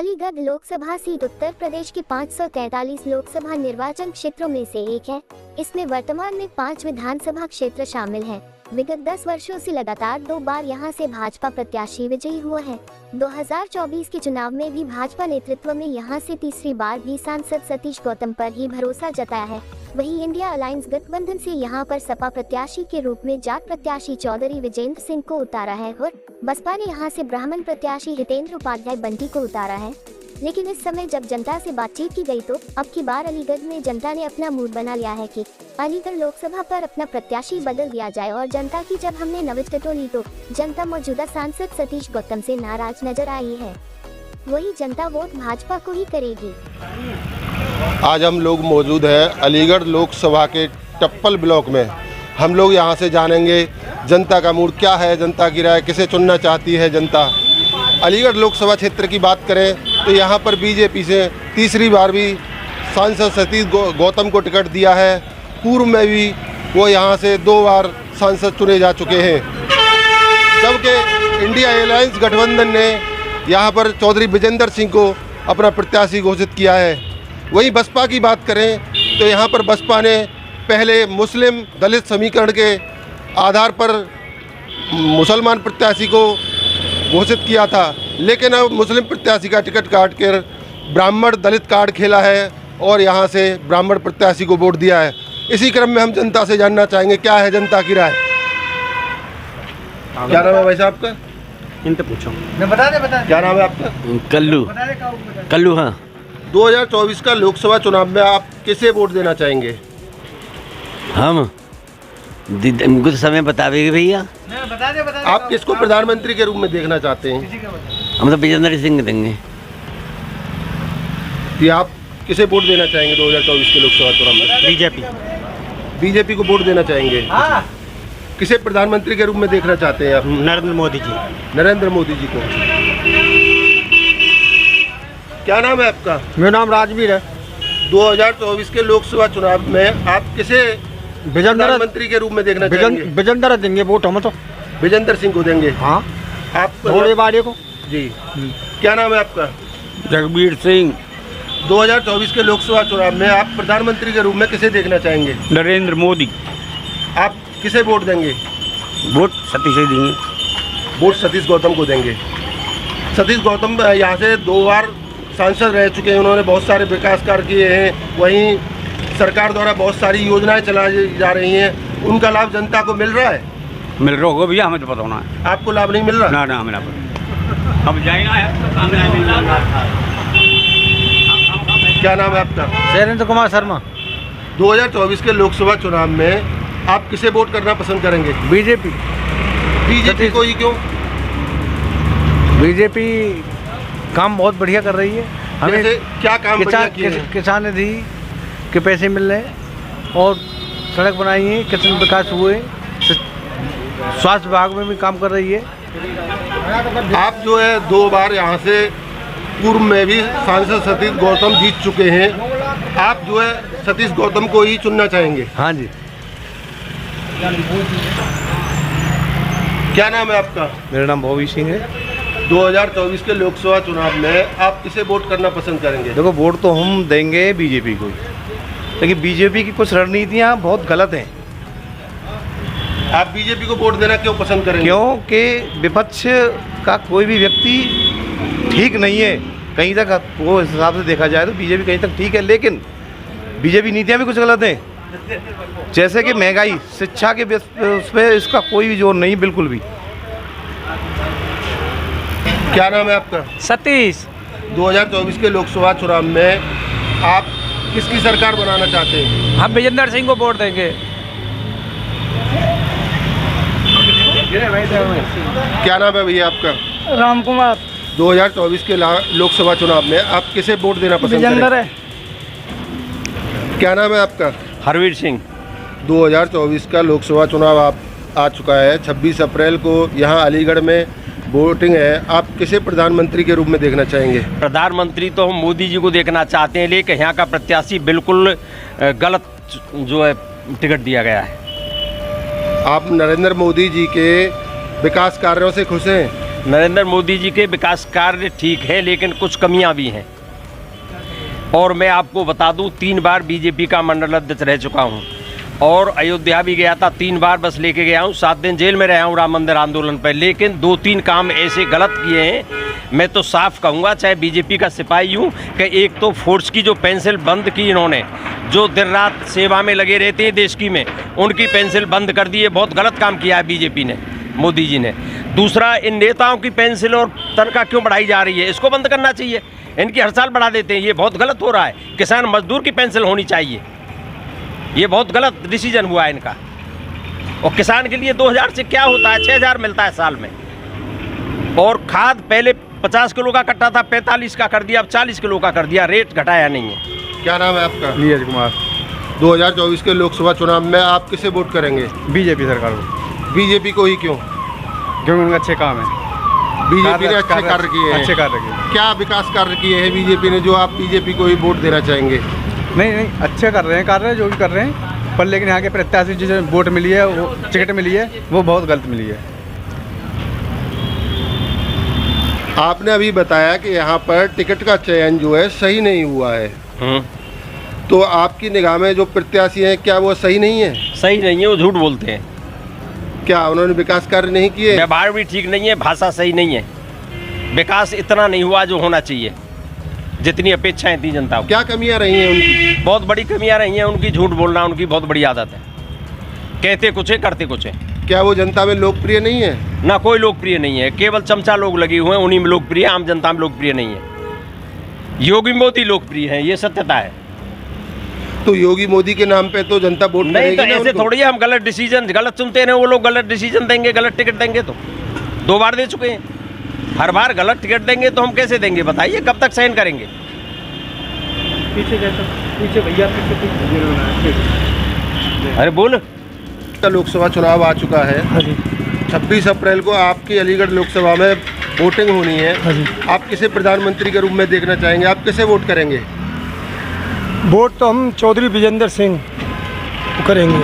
Aligarh Lok Sabha seat Uttar Pradesh के 543 लोकसभा निर्वाचन क्षेत्रों में से एक है। इसमें वर्तमान में 5 विधानसभा क्षेत्र शामिल हैं। विगत 10 वर्षों से लगातार 2 बार यहां से भाजपा प्रत्याशी विजयी हुआ है। 2024 के चुनाव में भी भाजपा नेतृत्व में यहां से तीसरी बार भी सांसद सतीश गौतम पर ही भरोसा जताया है। वहीं इंडिया अलायंस गठबंधन से यहां पर सपा प्रत्याशी के रूप में जाट प्रत्याशी चौधरी विजेंद्र सिंह को उतारा है और बसपा ने यहां से ब्राह्मण प्रत्याशी हितेंद्र उपाध्याय बंटी को उतारा है। लेकिन इस समय जब जनता से बातचीत की गई तो अब की बार अलीगढ़ में जनता ने अपना मूड बना लिया है कि अलीगढ़ लोकसभा पर अपना प्रत्याशी बदल दिया जाए। और जनता की जब हमने नब्ज टटोली तो जनता मौजूदा सांसद सतीश गौतम से नाराज नजर आई है। वही जनता वोट भाजपा को ही करेगी। आज हम लोग मौजूद हैं अलीगढ़ लोकसभा के टप्पल ब्लॉक में। हम लोग यहाँ से जानेंगे जनता का मूड क्या है, जनता की राय किसे चुनना चाहती है जनता। अलीगढ़ लोकसभा क्षेत्र की बात करें तो यहाँ पर बीजेपी से तीसरी बार भी सांसद सतीश गौतम को टिकट दिया है। पूर्व में भी वो यहाँ से 2 बार सांसद चुने जा चुके हैं, जबकि इंडिया अलायंस गठबंधन ने यहाँ पर चौधरी विजेंद्र सिंह को अपना प्रत्याशी घोषित किया है। वहीं बसपा की बात करें तो यहाँ पर बसपा ने पहले मुस्लिम दलित समीकरण के आधार पर मुसलमान प्रत्याशी को घोषित किया था, लेकिन अब मुस्लिम प्रत्याशी का टिकट काट कर ब्राह्मण दलित कार्ड खेला है और यहाँ से ब्राह्मण प्रत्याशी को वोट दिया है। इसी क्रम में हम जनता से जानना चाहेंगे क्या है जनता की राय। क्या नाम है भाई साहब का? इनसे पूछो। बता क्या नाम है आपका? कल्लू। हाँ, 2024 का लोकसभा चुनाव में आप किसे वोट देना चाहेंगे? हम कुछ समय बतावेंगे भैया। आप किसको प्रधानमंत्री के रूप में देखना चाहते हैं? हम तो विजेंद्र सिंह देंगे। कि आप किसे वोट देना चाहेंगे 2024 के लोकसभा चुनाव में? बीजेपी को वोट देना चाहेंगे। किसे प्रधानमंत्री के रूप में देखना चाहते हैं आप? नरेंद्र मोदी जी। नरेंद्र मोदी जी को। क्या नाम है आपका? मेरा नाम राजवीर है। 2024 के लोकसभा चुनाव में आप किसे प्रधानमंत्री के रूप में देखना चाहेंगे? विजेंद्र देंगे वोट हम तो। विजेंद्र सिंह को देंगे। हाँ, आप बाड़े को जी। क्या नाम है आपका? जगबीर सिंह। 2024 के लोकसभा चुनाव में आप प्रधानमंत्री के रूप में किसे देखना चाहेंगे? नरेंद्र मोदी। आप किसे वोट देंगे? वोट सतीश ही देंगे। वोट सतीश गौतम को देंगे। सतीश गौतम यहाँ से 2 बार सांसद रह चुके हैं। उन्होंने बहुत सारे विकास कार्य किए हैं। वहीं सरकार द्वारा बहुत सारी योजनाएं चलाई जा रही हैं। उनका लाभ जनता को मिल रहा है? मिल रहा होगा भैया, हमें तो पता होना है। आपको लाभ नहीं मिल रहा? ना हमें अब जाएगा। क्या नाम है आपका? शैलेंद्र कुमार शर्मा। 2024 के लोकसभा चुनाव में आप किसे वोट करना पसंद करेंगे? बीजेपी। बीजेपी को ही क्यों? बीजेपी काम बहुत बढ़िया कर रही है। हमें क्या काम बढ़िया किए हैं? किसान निधि के पैसे मिल रहे हैं और सड़क बनाई है, किसान विकास हुए। स्वास्थ्य विभाग में भी काम कर रही है। आप जो है 2 बार यहाँ से पूर्व में भी सांसद सतीश गौतम जीत चुके हैं। आप जो है सतीश गौतम को ही चुनना चाहेंगे? हाँ जी। क्या नाम है आपका? मेरा नाम भोवी सिंह है। 2024 के लोकसभा चुनाव में आप किसे वोट करना पसंद करेंगे? देखो, वोट तो हम देंगे बीजेपी को, लेकिन बीजेपी की कुछ रणनीतियाँ बहुत गलत हैं। आप बीजेपी को वोट देना क्यों पसंद करेंगे? क्योंकि विपक्ष का कोई भी व्यक्ति ठीक नहीं है। कहीं तक वो हिसाब से देखा जाए तो बीजेपी कहीं तक ठीक है, लेकिन बीजेपी नीतियाँ भी कुछ गलत हैं। जैसे कि महंगाई, शिक्षा के उस पर इसका कोई भी जोर नहीं, बिल्कुल भी। क्या नाम है आपका? सतीश। 2024 के लोकसभा चुनाव में आप किसकी सरकार बनाना चाहते हैं? हम विजेंद्र सिंह को वोट देंगे। क्या नाम है भैया आपका? राम कुमार। 2024 के लोकसभा चुनाव में आप किसे वोट देना पसंद करेंगे? क्या नाम है आपका? हरवीर सिंह। 2024 का लोकसभा चुनाव आप आ चुका है। 26 अप्रैल को यहाँ अलीगढ़ में वोटिंग है। आप किसे प्रधानमंत्री के रूप में देखना चाहेंगे? प्रधानमंत्री तो हम मोदी जी को देखना चाहते हैं, लेकिन यहाँ का प्रत्याशी बिल्कुल गलत जो है टिकट दिया गया है। आप नरेंद्र मोदी जी के विकास कार्यों से खुश हैं? नरेंद्र मोदी जी के विकास कार्य ठीक है, लेकिन कुछ कमियां भी हैं। और मैं आपको बता दूं, 3 बार बीजेपी का मंडल अध्यक्ष रह चुका हूं और अयोध्या भी गया था, 3 बार बस लेके गया हूं, 7 दिन जेल में रहा हूं राम मंदिर आंदोलन पर, लेकिन 2-3 काम ऐसे गलत किए हैं। मैं तो साफ कहूँगा, चाहे बीजेपी का सिपाही हूँ, कि एक तो फोर्स की जो पेंसिल बंद की इन्होंने, जो दिन रात सेवा में लगे रहते हैं देश की में, उनकी पेंसिल बंद कर दी है। बहुत गलत काम किया है बीजेपी ने, मोदी जी ने। दूसरा, इन नेताओं की पेंसिल और तनख्वाह क्यों बढ़ाई जा रही है, इसको बंद करना चाहिए। इनकी हर साल बढ़ा देते हैं, ये बहुत गलत हो रहा है। किसान मजदूर की पेंसिल होनी चाहिए, ये बहुत गलत डिसीजन हुआ है इनका। और किसान के लिए 2000 से क्या होता है, 6000 मिलता है साल में। और खाद पहले 50 किलो का कट्टा था, 45 का कर दिया, अब 40 किलो का कर दिया, रेट घटाया नहीं है। क्या नाम है आपका? नीरज कुमार। 2024 के लोकसभा चुनाव में आप किसे वोट करेंगे? बीजेपी सरकार को, बीजेपी को ही क्यों? क्योंकि उनके अच्छे काम है। बीजेपी ने अच्छे कार्य किए हैं। अच्छे कार्य किए। क्या विकास कार्य किए हैं बीजेपी ने जो आप बीजेपी को ही वोट देना चाहेंगे? नहीं, अच्छे कर रहे हैं कार्य, जो भी कर रहे हैं, पर लेकिन यहाँ के प्रत्याशी जिसे वोट मिली है, वो टिकट मिली है, वो बहुत गलत मिली है। आपने अभी बताया कि यहाँ पर टिकट का चयन जो है सही नहीं हुआ है, तो आपकी निगाह में जो प्रत्याशी हैं, क्या वो सही नहीं है? सही नहीं है, वो झूठ बोलते हैं। क्या उन्होंने विकास कार्य नहीं किए? व्यवहार भी ठीक नहीं है, भाषा सही नहीं है, विकास इतना नहीं हुआ जो होना चाहिए, जितनी अपेक्षाएं थी जनता को। क्या कमियां रही हैं उनकी? बहुत बड़ी कमियां रही हैं उनकी, झूठ बोलना उनकी बहुत बड़ी आदत है, कहते कुछ है करते कुछ है। क्या वो जनता में लोकप्रिय नहीं है? ना कोई लोकप्रिय नहीं है, केवल चमचा लोग लगे हुए हैं, उन्हीं में लोकप्रिय, आम जनता में लोकप्रिय नहीं है। योगी मोदी लोकप्रिय हैं, ये सत्यता है। तो योगी मोदी के नाम पे तो जनता वोट नहीं करेगी तो ना ऐसे उनको? थोड़ी है, हम गलत डिसीजन गलत चुनते रहे, वो लोग गलत डिसीजन देंगे, गलत टिकट देंगे। तो 2 बार दे चुके हैं, हर बार गलत टिकट देंगे तो हम कैसे देंगे बताइए, कब तक सहन करेंगे? पीछे भैया, अरे बोल। लोकसभा चुनाव आ चुका है। 26 अप्रैल को आपकी अलीगढ़ लोकसभा में वोटिंग होनी है। आप किसे प्रधानमंत्री के रूप में देखना चाहेंगे? आप किसे वोट करेंगे? वोट तो हम चौधरी विजेंद्र सिंह को करेंगे,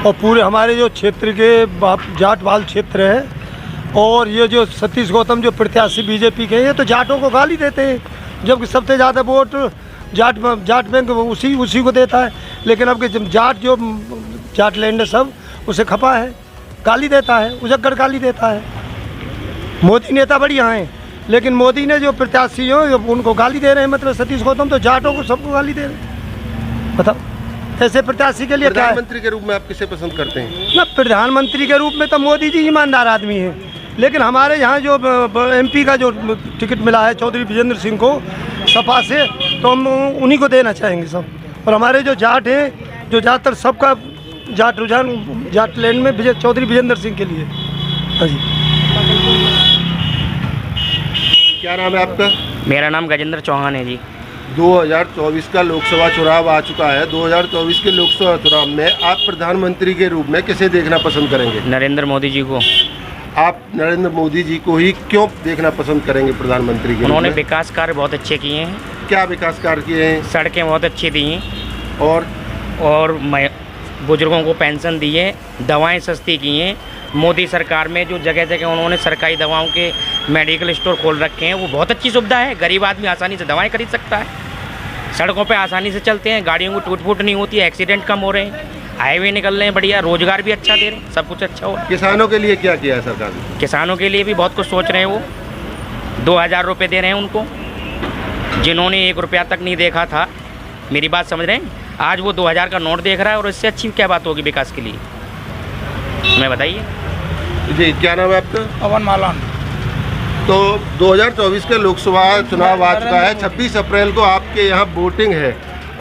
और पूरे हमारे जो क्षेत्र के जाट वाल क्षेत्र है, और ये जो सतीश गौतम जो प्रत्याशी बीजेपी के हैं, ये तो जाटों को गाली देते हैं, जबकि सबसे ज़्यादा वोट जाट बैंक उसी को देता है। लेकिन अब के जाट लैंड है सब, उसे खपा है, गाली देता है, उजगड़ गाली देता है। मोदी नेता बढ़िया हैं, लेकिन मोदी ने जो प्रत्याशी हो उनको गाली दे रहे हैं, मतलब सतीश गौतम तो जाटों को सबको गाली दे रहे हैं। बताओ, ऐसे प्रत्याशी के लिए क्या है? प्रधानमंत्री के रूप में आप किसे पसंद करते हैं? ना, प्रधानमंत्री के रूप में तो मोदी जी ईमानदार आदमी हैं, लेकिन हमारे यहाँ जो MP का जो टिकट मिला है चौधरी विजेंद्र सिंह को सपा से, तो हम उन्हीं को देना चाहेंगे सब। और हमारे जो जाट हैं, जो ज़्यादातर सबका जाट रुझान जाट लैंड में चौधरी विजेंद्र सिंह के लिए। हाँ जी। क्या नाम है आपका? मेरा नाम गजेंद्र चौहान है जी। 2024 का लोकसभा चुनाव आ चुका है। 2024 के लोकसभा चुनाव में आप प्रधानमंत्री के रूप में किसे देखना पसंद करेंगे? नरेंद्र मोदी जी को। आप नरेंद्र मोदी जी को ही क्यों देखना पसंद करेंगे प्रधानमंत्री के? उन्होंने विकास कार्य बहुत अच्छे किए हैं। क्या विकास कार्य किए हैं? सड़कें बहुत अच्छी दी हैं, और बुजुर्गों को पेंशन दी है, दवाएं सस्ती की हैं। मोदी सरकार में जो जगह जगह उन्होंने सरकारी दवाओं के मेडिकल स्टोर खोल रखे हैं, वो बहुत अच्छी सुविधा है। गरीब आदमी आसानी से दवाएं खरीद सकता है, सड़कों पे आसानी से चलते हैं, गाड़ियों को टूट फूट नहीं होती है, एक्सीडेंट कम हो रहे हैं, हाईवे निकल रहे हैं बढ़िया, रोजगार भी अच्छा दे रहे हैं, सब कुछ अच्छा हो रहा है। किसानों के लिए क्या किया है सरकार ने? किसानों के लिए भी बहुत कुछ सोच रहे हैं। वो 2000 रुपये दे रहे हैं उनको, जिन्होंने 1 रुपया तक नहीं देखा था। मेरी बात समझ रहे हैं? आज वो 2000 का नोट देख रहा है, और इससे अच्छी क्या बात होगी विकास के लिए? हमें बताइए जी। क्या नाम है आपका? पवन मालान। तो 2024 का लोकसभा चुनाव आ चुका है। 26 अप्रैल को आपके यहाँ वोटिंग है।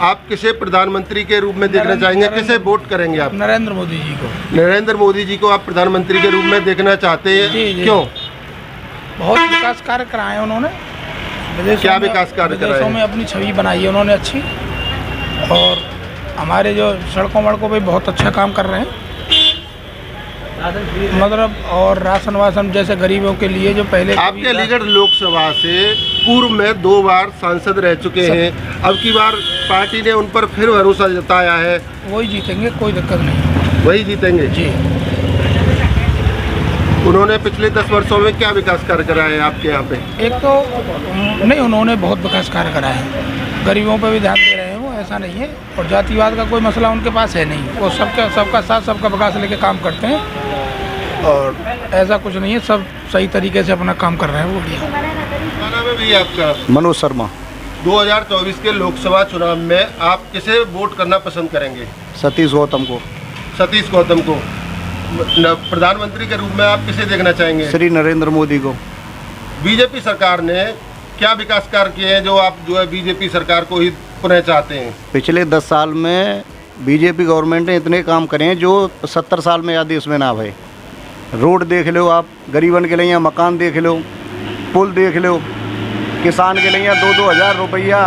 आप किसे प्रधानमंत्री के रूप में देखना चाहेंगे? किसे वोट करेंगे आप? नरेंद्र मोदी जी को। नरेंद्र मोदी जी को आप प्रधानमंत्री के रूप में देखना चाहते हैं? जी। क्यों? बहुत विकास कार्य कराए उन्होंने, क्या विकास कार्य कराए? विदेशों में अपनी छवि बनाई है उन्होंने अच्छी, और हमारे जो सड़कों वड़कों पे बहुत अच्छा काम कर रहे हैं, मतलब, और राशन वासन जैसे गरीबों के लिए जो पहले। आपके अलीगढ़ लोकसभा से पूर्व में 2 बार सांसद रह चुके हैं, अब की बार पार्टी ने उन पर फिर भरोसा जताया है। वही जीतेंगे, कोई दिक्कत नहीं। वही जीतेंगे जी। उन्होंने पिछले 10 वर्षों में क्या विकास कार्य कराए हैं आपके यहाँ पे? एक तो नहीं, उन्होंने बहुत विकास कार्य कराए हैं, गरीबों पर भी ध्यान दे रहे हैं वो, ऐसा नहीं है। और जातिवाद का कोई मसला उनके पास है नहीं, वो सबका साथ सबका विकास लेके काम करते हैं और ऐसा कुछ नहीं है, सब सही तरीके से अपना काम कर रहे हैं वो। बढ़िया। क्या नाम है भैया आपका? मनोज शर्मा। 2024 के लोकसभा चुनाव में आप किसे वोट करना पसंद करेंगे? सतीश गौतम को। सतीश गौतम को। प्रधानमंत्री के रूप में आप किसे देखना चाहेंगे? श्री नरेंद्र मोदी को। बीजेपी सरकार ने क्या विकास कार्य किए हैं जो आप जो है बीजेपी सरकार को ही पुनः चाहते हैं? पिछले 10 साल में बीजेपी गवर्नमेंट ने इतने काम करे हैं जो 70 साल में या देश में ना भय। रोड देख लो आप, गरीबन के लिए मकान देख लो, पुल देख लो, किसान के लिए 2-2 हज़ार रुपया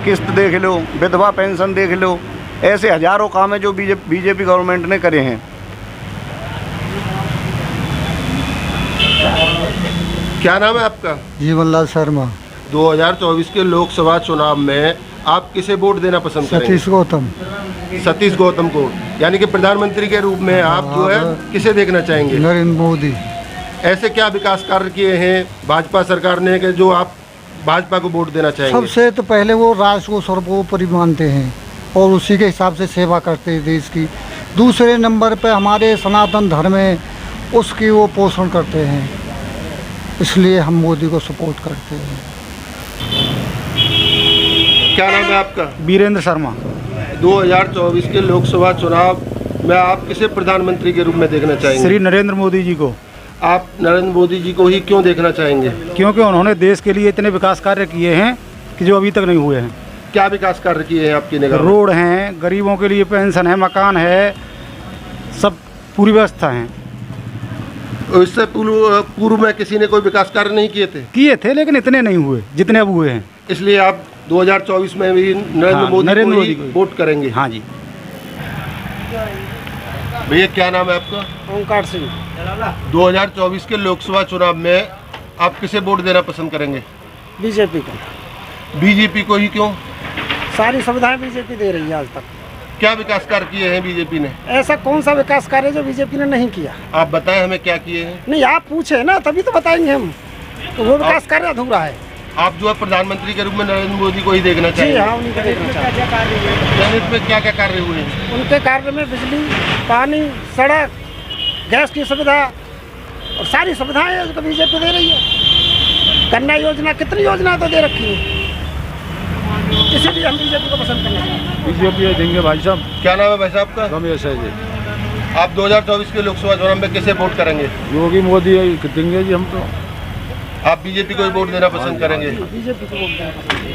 किस्त देख लो, विधवा पेंशन देख लो, ऐसे हजारों काम है जो बीजेपी गवर्नमेंट ने करे हैं। क्या नाम है आपका? जीवनलाल शर्मा। 2024 के लोकसभा चुनाव में आप किसे वोट देना पसंद करेंगे? सतीश गौतम। सतीश गौतम को, यानी कि प्रधानमंत्री के रूप में आप जो है किसे देखना चाहेंगे? नरेंद्र मोदी। ऐसे क्या विकास कार्य किए हैं भाजपा सरकार ने कि जो आप भाजपा को वोट देना चाहेंगे? सबसे तो पहले वो राष्ट्र को सर्वोपरि मानते हैं और उसी के हिसाब से सेवा करते हैं देश की। दूसरे नंबर पे हमारे सनातन धर्म है, उसकी वो पोषण करते हैं, इसलिए हम मोदी को सपोर्ट करते हैं। क्या नाम है आपका? वीरेंद्र शर्मा। 2024 के लोकसभा चुनाव में आप किसे प्रधानमंत्री के रूप में देखना चाहेंगे? श्री नरेंद्र मोदी जी को। आप नरेंद्र मोदी जी को ही क्यों देखना चाहेंगे? क्योंकि उन्होंने देश के लिए इतने विकास कार्य किए हैं कि जो अभी तक नहीं हुए हैं। क्या विकास कार्य किए हैं आपकी निगाह में? रोड हैं, गरीबों के लिए पेंशन है, मकान है, सब पूरी व्यवस्था है। इससे पूर्व में किसी ने कोई विकास कार्य नहीं किए थे? लेकिन इतने नहीं हुए जितने अब हुए हैं। इसलिए आप 2024 में भी नरेंद्र मोदी को वोट करेंगे? हाँ जी। भैया क्या नाम है आपका? ओंकार सिंह। 2024 के लोकसभा चुनाव में आप किसे वोट देना पसंद करेंगे? बीजेपी को। बीजेपी को ही क्यों? सारी सुविधाएं बीजेपी दे रही है आज तक। क्या विकास कार्य किए हैं बीजेपी ने? ऐसा कौन सा विकास कार्य जो बीजेपी ने नहीं किया? आप बताएं हमें क्या किए हैं। नहीं, आप पूछे ना तभी तो बताएंगे हम। तो वो विकास कार्य अधूरा है। आप जो है प्रधानमंत्री के रूप में नरेंद्र मोदी को ही देखना चाहिए? जी हाँ, उन्हीं को देखना चाहिए। जनहित में क्या क्या कार्य हुए हैं? उनके कार्य में बिजली, पानी, सड़क, गैस की सुविधा और सारी सुविधाएं जो बीजेपी दे रही है। कन्या योजना, कितनी योजना तो दे रखी है, इसीलिए हम बीजेपी को पसंद करना चाहिए। बीजेपी देंगे भाई साहब। क्या नाम है भाई साहब का? रमेश है जी। आप 2024 के लोकसभा चुनाव में किसे वोट करेंगे? योगी मोदी देंगे जी हम तो। आप बीजेपी को ही वोट देना पसंद करेंगे? बीजेपी को वोट देना पसंद है।